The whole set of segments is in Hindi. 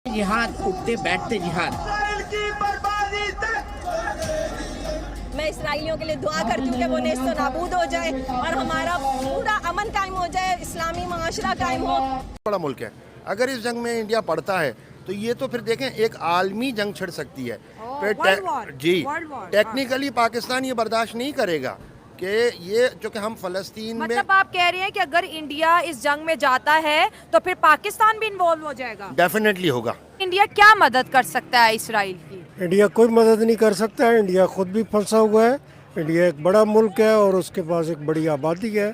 जिहाद, उठते बैठते जिहाद। मैं इसराइलियों के लिए दुआ करती हूँ कि वो नेस्तो नाबूद हो जाए और हमारा पूरा अमन कायम हो जाए, इस्लामी माशरा कायम हो। बड़ा मुल्क है, अगर इस जंग में इंडिया पड़ता है तो ये तो फिर देखें एक आलमी जंग छिड़ सकती है। टेक्निकली पाकिस्तान ये बर्दाश्त नहीं करेगा कि ये जो कि हम फलस्तीन में। मतलब आप कह रहे हैं कि अगर इंडिया इस जंग में जाता है तो फिर पाकिस्तान भी इन्वॉल्व हो जाएगा? डेफिनेटली होगा। इंडिया क्या मदद कर सकता है इसराइल की? इंडिया कोई मदद नहीं कर सकता है, इंडिया खुद भी फंसा हुआ है। इंडिया एक बड़ा मुल्क है और उसके पास एक बड़ी आबादी है।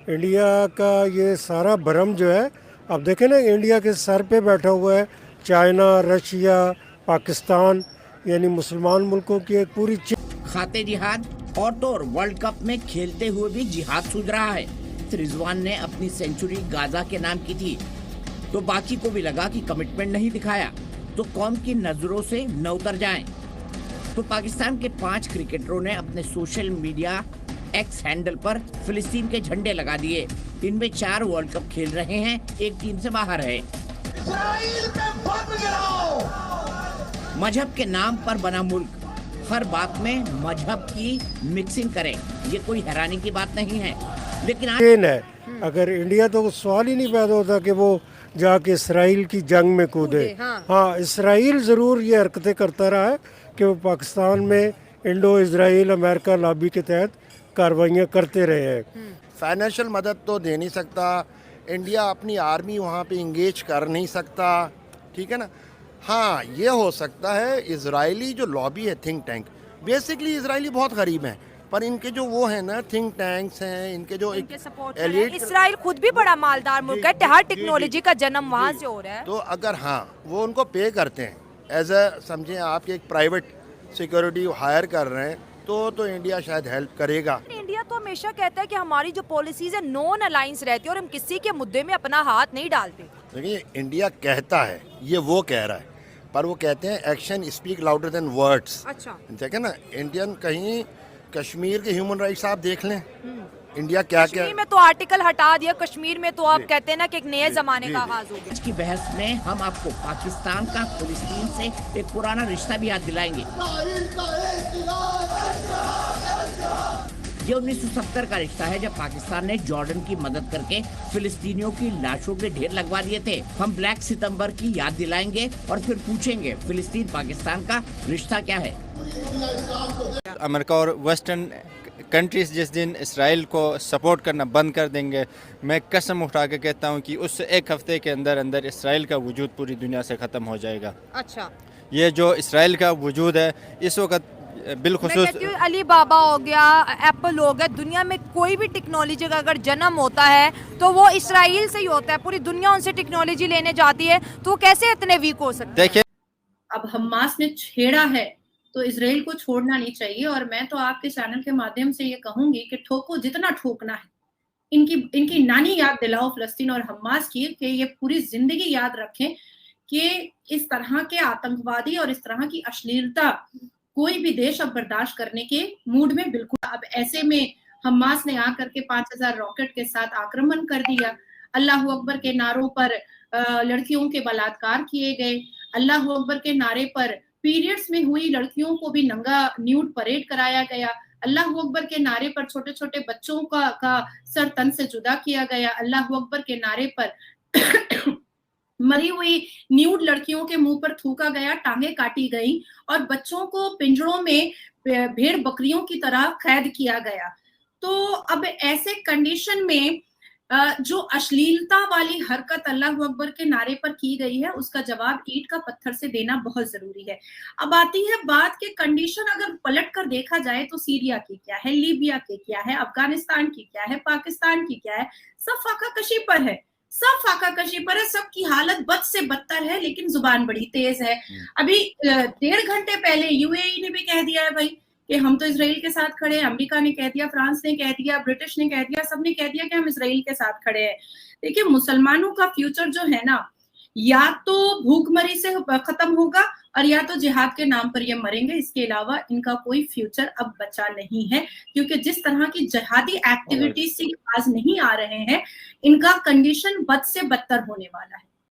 इंडिया का ये सारा भरम जो है, आप देखें ना, इंडिया के सर पे बैठा हुआ है चाइना, रशिया, पाकिस्तान, यानी मुसलमान मुल्कों की एक पूरी खाते जिहाद ऑटो और वर्ल्ड कप में खेलते हुए भी जिहाद सूझ रहा है। रिजवान ने अपनी सेंचुरी गाजा के नाम की थी तो बाकी को भी लगा कि कमिटमेंट नहीं दिखाया तो कौम की नजरों से न उतर जाएं। तो पाकिस्तान के 5 क्रिकेटरों ने अपने सोशल मीडिया एक्स हैंडल पर फिलिस्तीन के झंडे लगा दिए। इनमें 4 वर्ल्ड कप खेल रहे हैं, एक टीम से बाहर है। मजहब के नाम पर बना मुल्क हर बात में मजहब की मिक्सिंग करे, ये कोई हैरानी की बात नहीं है। लेकिन है, अगर इंडिया तो सवाल ही नहीं पैदा होता कि वो जाके इसराइल की जंग में कूदे। हाँ, इसराइल ज़रूर ये हरकतें करता रहा है कि वो पाकिस्तान में इंडो इजराइल अमेरिका लॉबी के तहत कार्रवाइयाँ करते रहे हैं। फाइनेंशियल मदद तो दे नहीं सकता, इंडिया अपनी आर्मी वहाँ पे इंगेज कर नहीं सकता, ठीक है ना। हाँ, ये हो सकता है इजरायली जो लॉबी है, थिंक टैंक, बेसिकली इजरायली बहुत गरीब हैं, पर इनके जो वो है ना थिंक टैंक्स हैं, इनके जो एलिट, इसराइल खुद भी बड़ा मालदार मुल्क है, हर टेक्नोलॉजी का जन्म वहाँ से हो रहा है। तो अगर हाँ वो उनको पे करते हैं एज अ, समझें आपके एक प्राइवेट सिक्योरिटी हायर कर रहे हैं तो इंडिया शायद हेल्प करेगा। इंडिया तो हमेशा कहता है कि हमारी जो पॉलिसीज है नॉन अलायंस रहती है और हम किसी के मुद्दे में अपना हाथ नहीं डालते। देखिए, इंडिया कहता है, ये वो कह रहा है, पर वो कहते हैं action speak louder than words. अच्छा, ठीक है ना। इंडियन कहीं कश्मीर के ह्यूमन राइट्स आप देख लें, इंडिया क्या क्या। कश्मीर में तो आर्टिकल हटा दिया, कश्मीर में तो आप कहते हैं ना कि एक नए जमाने का आगाज हो गया। आज की बहस में हम आपको पाकिस्तान का फिलिस्तीन से एक पुराना रिश्ता भी याद दिलाएंगे। ये 1970 का रिश्ता है जब पाकिस्तान ने जॉर्डन की मदद करके फिलिस्तीनियों की लाशों के ढेर लगवा दिए थे। हम ब्लैक सितंबर की याद दिलाएंगे और फिर पूछेंगे फिलिस्तीन पाकिस्तान का रिश्ता क्या है। अमेरिका और वेस्टर्न कंट्रीज जिस दिन इसराइल को सपोर्ट करना बंद कर देंगे, मैं कसम उठा के कहता हूँ कि उससे एक हफ्ते के अंदर अंदर इसराइल का वजूद पूरी दुनिया से ख़त्म हो जाएगा। अच्छा, ये जो इसराइल का वजूद है इस वक्त बिलखुसूस अली बाबा हो गया, एप्पल हो गया, दुनिया में कोई भी टेक्नोलॉजी का अगर जन्म होता है तो वो इसराइल से ही होता है। पूरी दुनिया उनसे टेक्नोलॉजी लेने जाती है, तो वो कैसे इतने वीक हो सकते हैं? देखिए, अब हमास ने छेड़ा है तो इसराइल को छोड़ना नहीं चाहिए। और मैं तो आपके चैनल के माध्यम से ये कहूंगी कि ठोको जितना ठोकना है, इनकी नानी याद दिलाओ फिलिस्तीन और हमास की, कि ये पूरी जिंदगी याद रखें कि इस तरह के आतंकवादी और इस तरह की अश्लीलता कोई भी देश अब बर्दाश्त करने के मूड में बिल्कुल। अब ऐसे में हमास ने आकर के 5000 रॉकेट के साथ आक्रमण कर दिया। अल्लाह अकबर के नारों पर लड़कियों के बलात्कार किए गए। अल्लाह अकबर के नारे पर पीरियड्स में हुई लड़कियों को भी नंगा न्यूड परेड कराया गया। अल्लाह अकबर के नारे पर छोटे छोटे बच्चों का सर तन से जुदा किया गया। अल्लाह अकबर के नारे पर मरी हुई न्यूड लड़कियों के मुंह पर थूका गया, टांगे काटी गई और बच्चों को पिंजरों में भेड़ बकरियों की तरह कैद किया गया। तो अब ऐसे कंडीशन में जो अश्लीलता वाली हरकत अल्लाह अकबर के नारे पर की गई है, उसका जवाब ईंट का पत्थर से देना बहुत जरूरी है। अब आती है बात के कंडीशन अगर पलट कर देखा जाए तो सीरिया की क्या है, लीबिया की क्या है, अफगानिस्तान की क्या है, पाकिस्तान की क्या है, सब फाका कशी पर है। सब फाका कशी पर है, सबकी हालत बद से बदतर है, लेकिन जुबान बड़ी तेज है। अभी 1.5 घंटे पहले यूएई ने भी कह दिया है भाई कि हम तो इसराइल के साथ खड़े हैं। अमेरिका ने कह दिया, फ्रांस ने कह दिया, ब्रिटिश ने कह दिया, सबने कह दिया कि हम इसराइल के साथ खड़े हैं। देखिए, मुसलमानों का फ्यूचर जो है ना, या तो भूखमरी से खत्म होगा और या तो जिहाद के नाम पर ये मरेंगे। इसके अलावा इनका कोई फ्यूचर अब बचा नहीं है, क्योंकि जिस तरह की जिहादी एक्टिविटीज से आज नहीं आ रहे हैं, इनका कंडीशन बद से बदतर होने वाला है।